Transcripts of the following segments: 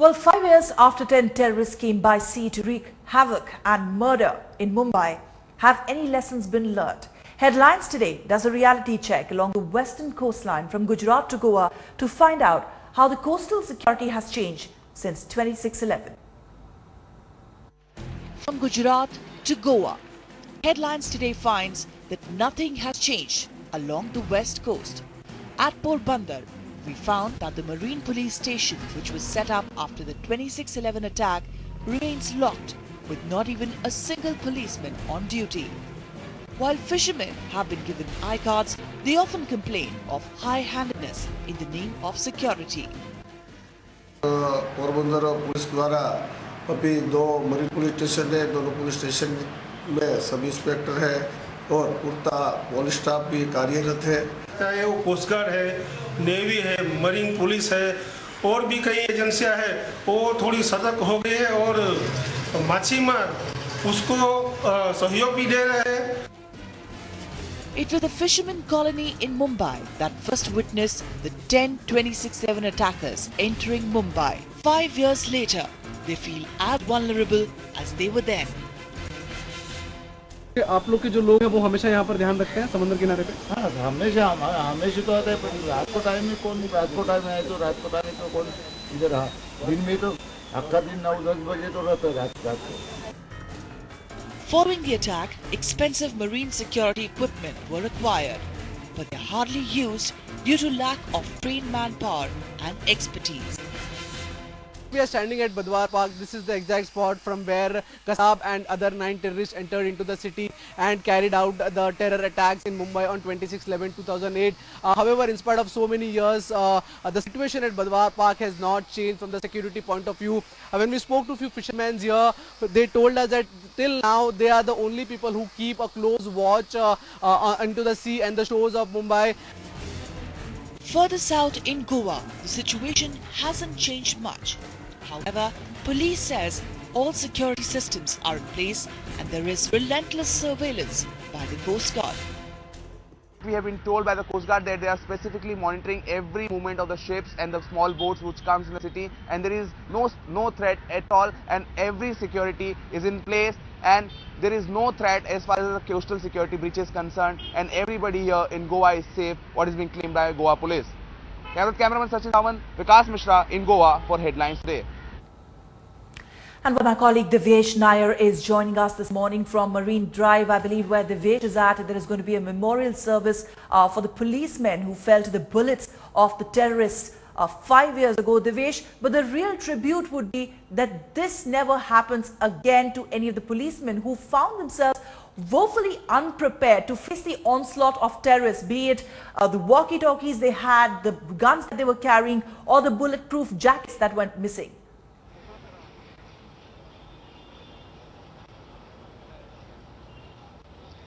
Well, 5 years after 10 terrorists came by sea to wreak havoc and murder in Mumbai, have any lessons been learned? Headlines Today does a reality check along the western coastline from Gujarat to Goa to find out how the coastal security has changed since 26/11. From Gujarat to Goa, Headlines Today finds that nothing has changed along the west coast. At Porbandar, we found that the Marine Police Station, which was set up after the 26/11 attack, remains locked with not even a single policeman on duty. While fishermen have been given I-cards, they often complain of high-handedness in the name of security. Porbandar police द्वारा अभी 2 marine police station है, दोनों police station में sub inspector है और पूरा police staff भी कार्यरत है। चाहे वो कोस्ट गार्ड है, नेवी है, मरीन पुलिस है और भी कई एजेंसियां हैं, वो थोड़ी सतर्क हो गई है और मछीमार उसको सहयोग भी दे रहे हैं। It was the fisherman colony in Mumbai that first witnessed the 10 26/11 attackers entering Mumbai. 5 years later, they feel as vulnerable as they were then. आप लोग के जो लोग हैं वो हमेशा यहाँ पर ध्यान रखते हैं समुद्र किनारे पे? हाँ, हमेशा तो आता है, पर रात को टाइम में कौन, रात को टाइम है तो रात को टाइम में तो कौन इधर रहा। दिन में तो आपका दिन 9-10 बजे तो रहता है रात को। Following the attack, expensive marine security equipment were acquired, but they are hardly used due to lack of trained manpower and expertise. We are standing at Badwar Park. This is the exact spot from where Kasab and other 9 terrorists entered into the city and carried out the terror attacks in Mumbai on 26/11/2008. However, in spite of so many years, the situation at Badwar Park has not changed from the security point of view. When we spoke to a few fishermen here, they told us that till now they are the only people who keep a close watch into the sea and the shores of Mumbai. Further south in Goa, the situation hasn't changed much. However, police says all security systems are in place and there is relentless surveillance by the Coast Guard. We have been told by the Coast Guard that they are specifically monitoring every movement of the ships and the small boats which comes in the city, and there is no threat at all, and every security is in place, and there is no threat as far as the coastal security breach is concerned, and everybody here in Goa is safe, what is being claimed by Goa police. Cameraman Sachin Sawan, Vikas Mishra in Goa for Headlines Today. And my colleague Devesh Nair is joining us this morning from Marine Drive, I believe, where Devesh is at. There is going to be a memorial service for the policemen who fell to the bullets of the terrorists 5 years ago, Devesh. But the real tribute would be that this never happens again to any of the policemen who found themselves woefully unprepared to face the onslaught of terrorists, be it the walkie-talkies they had, the guns that they were carrying, or the bulletproof jackets that went missing.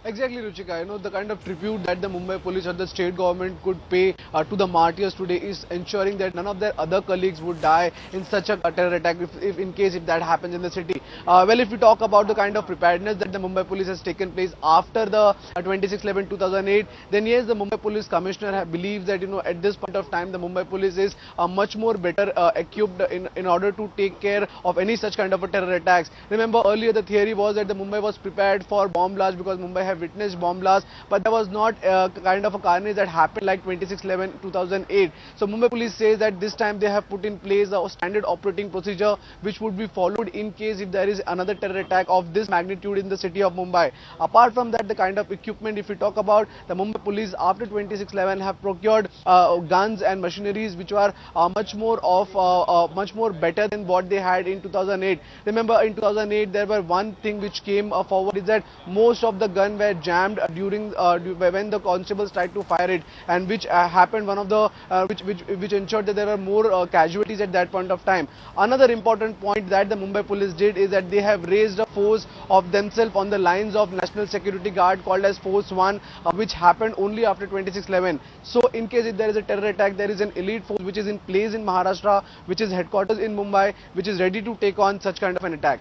Exactly, Ruchika. You know, the kind of tribute that the Mumbai police or the state government could pay to the martyrs today is ensuring that none of their other colleagues would die in such a terror attack if in case if that happens in the city. Well, if we talk about the kind of preparedness that the Mumbai police has taken place after the 26/11/2008, then yes, the Mumbai police commissioner believes that, you know, at this point of time the Mumbai police is much more better equipped in order to take care of any such kind of a terror attacks. Remember, earlier the theory was that the Mumbai was prepared for bomb blast because Mumbai have witnessed bomb blast, but there was not kind of a carnage that happened like 26/11/2008. So Mumbai police says that this time they have put in place a standard operating procedure which would be followed in case if there is another terror attack of this magnitude in the city of Mumbai. Apart from that, the kind of equipment, if we talk about, the Mumbai police after 26/11 have procured guns and machineries which were much more better than what they had in 2008. Remember, in 2008 there were one thing which came forward is that most of the gun were jammed during when the constables tried to fire it, and which happened one of the which ensured that there were more casualties at that point of time. Another important point that the Mumbai police did is that they have raised a force of themselves on the lines of National Security Guard called as Force 1, which happened only after 26/11. So in case if there is a terror attack, there is an elite force which is in place in Maharashtra, which is headquarters in Mumbai, which is ready to take on such kind of an attack.